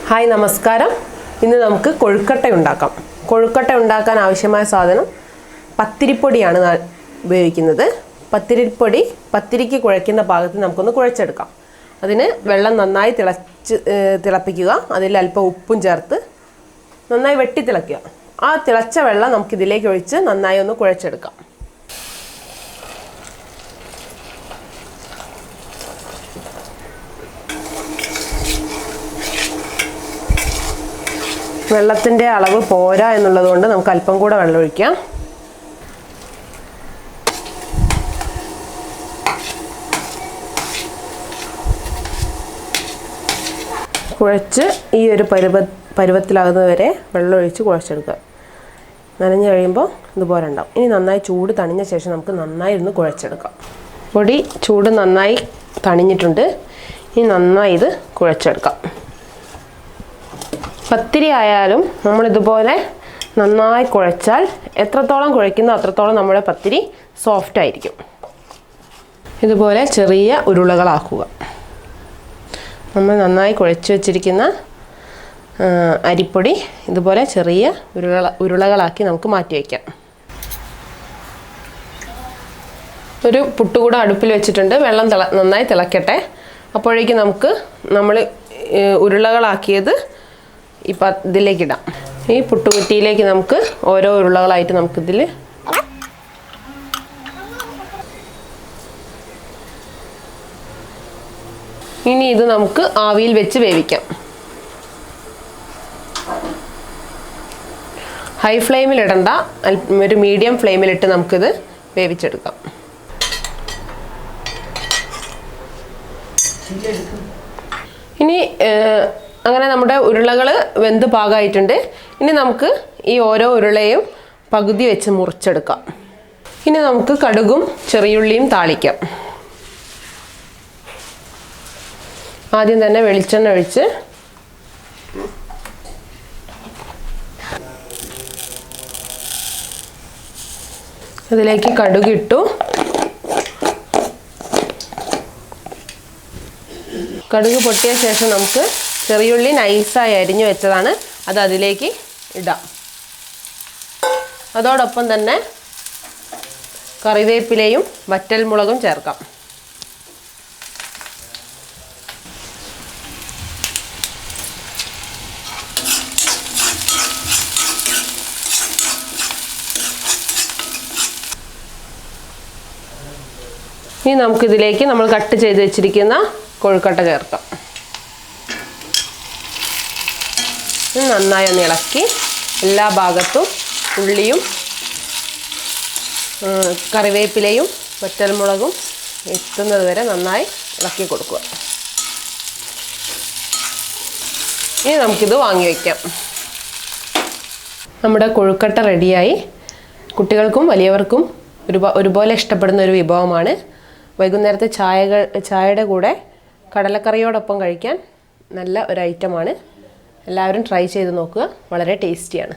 Hi നമസ്കാരം. ഇന്ന് നമുക്ക് കൊഴുക്കട്ട ഉണ്ടാക്കാം. കൊഴുക്കട്ട ഉണ്ടാക്കാൻ ആവശ്യമായ സാധനം പത്തിരിപ്പൊടിയാണ് ഞാൻ ഉപയോഗിക്കുന്നത്. പത്തിരിപ്പൊടി പത്തിരിക്ക് കുഴയ്ക്കുന്ന പാകത്തിൽ നമുക്കൊന്ന് കുഴച്ചെടുക്കാം. അതിന് വെള്ളം നന്നായി തിളപ്പിക്കുക. അതിൽ അല്പം ഉപ്പും ചേർത്ത് നന്നായി വെട്ടി തിളയ്ക്കുക. ആ തിളച്ച വെള്ളം നമുക്കിതിലേക്ക് ഒഴിച്ച് നന്നായി ഒന്ന് കുഴച്ചെടുക്കാം. വെള്ളത്തിൻ്റെ അളവ് പോരാ എന്നുള്ളത് കൊണ്ട് നമുക്ക് അല്പം കൂടെ വെള്ളം ഒഴിക്കാം. കുഴച്ച് ഈ ഒരു പരുവത്തിലാകുന്നത് വരെ വെള്ളം ഒഴിച്ച് കുഴച്ചെടുക്കുക. നനഞ്ഞു കഴിയുമ്പോൾ ഇതുപോലെ ഉണ്ടാവും. ഇനി നന്നായി ചൂട് തണിഞ്ഞ ശേഷം നമുക്ക് നന്നായി ഒന്ന് കുഴച്ചെടുക്കാം. പൊടി ചൂട് നന്നായി തണിഞ്ഞിട്ടുണ്ട്. ഇനി നന്നായി ഇത് കുഴച്ചെടുക്കാം. പത്തിരി ആയാലും നമ്മളിതുപോലെ നന്നായി കുഴച്ചാൽ എത്രത്തോളം കുഴയ്ക്കുന്നോ അത്രത്തോളം നമ്മുടെ പത്തിരി സോഫ്റ്റ് ആയിരിക്കും. ഇതുപോലെ ചെറിയ ഉരുളകളാക്കുക. നമ്മൾ നന്നായി കുഴച്ച് വെച്ചിരിക്കുന്ന അരിപ്പൊടി ഇതുപോലെ ചെറിയ ഉരുളകളാക്കി നമുക്ക് മാറ്റി വയ്ക്കാം. ഒരു പുട്ടുകൂട അടുപ്പിൽ വെച്ചിട്ടുണ്ട്. വെള്ളം നന്നായി തിളക്കട്ടെ. അപ്പോഴേക്കും നമ്മൾ ഉരുളകളാക്കിയത് ഇതിലേക്കിടാം. ഈ പുട്ടുകുറ്റിയിലേക്ക് നമുക്ക് ഓരോ ഉരുളകളായിട്ട് നമുക്കിതിൽ ഇനി ഇത് നമുക്ക് ആവിയിൽ വെച്ച് വേവിക്കാം. ഹൈ ഫ്ലെയിമിൽ ഇടണ്ട, ഒരു മീഡിയം ഫ്ലെയിമിലിട്ട് നമുക്കിത് വേവിച്ചെടുക്കാം. ഇനി അങ്ങനെ നമ്മുടെ ഉരുളകൾ വെന്ത് പാകമായിട്ടുണ്ട്. ഇനി നമുക്ക് ഈ ഓരോ ഉരുളയും പകുതി വെച്ച് മുറിച്ചെടുക്കാം. ഇനി നമുക്ക് കടുകും ചെറിയുള്ളിയും താളിക്കാം. ആദ്യം തന്നെ വെളിച്ചെണ്ണ ഒഴിച്ച് അതിലേക്ക് കടുകിട്ടു. കടുക് പൊട്ടിയ ശേഷം നമുക്ക് ചെറിയുള്ളി നൈസായി അരിഞ്ഞു വെച്ചതാണ്, അത് അതിലേക്ക് ഇടാം. അതോടൊപ്പം തന്നെ കറിവേപ്പിലയും വറ്റൽമുളകും ചേർക്കാം. ഇനി നമുക്കിതിലേക്ക് നമ്മൾ കട്ട് ചെയ്ത് വെച്ചിരിക്കുന്ന കൊഴുക്കട്ട ചേർക്കാം. നന്നായി ഒന്ന് ഇളക്കി എല്ലാ ഭാഗത്തും ഉള്ളിയും കറിവേപ്പിലയും വറ്റൽമുളകും എത്തുന്നത് വരെ നന്നായി ഇളക്കി കൊടുക്കുക. ഇനി നമുക്കിത് വാങ്ങി വയ്ക്കാം. നമ്മുടെ കൊഴുക്കട്ട റെഡിയായി. കുട്ടികൾക്കും വലിയവർക്കും ഒരുപോലെ ഇഷ്ടപ്പെടുന്ന ഒരു വിഭവമാണ്. വൈകുന്നേരത്തെ ചായയുടെ കൂടെ കടലക്കറിയോടൊപ്പം കഴിക്കാൻ നല്ല ഒരു ഐറ്റമാണ്. എല്ലാവരും ട്രൈ ചെയ്ത് നോക്കുക. വളരെ ടേസ്റ്റിയാണ്.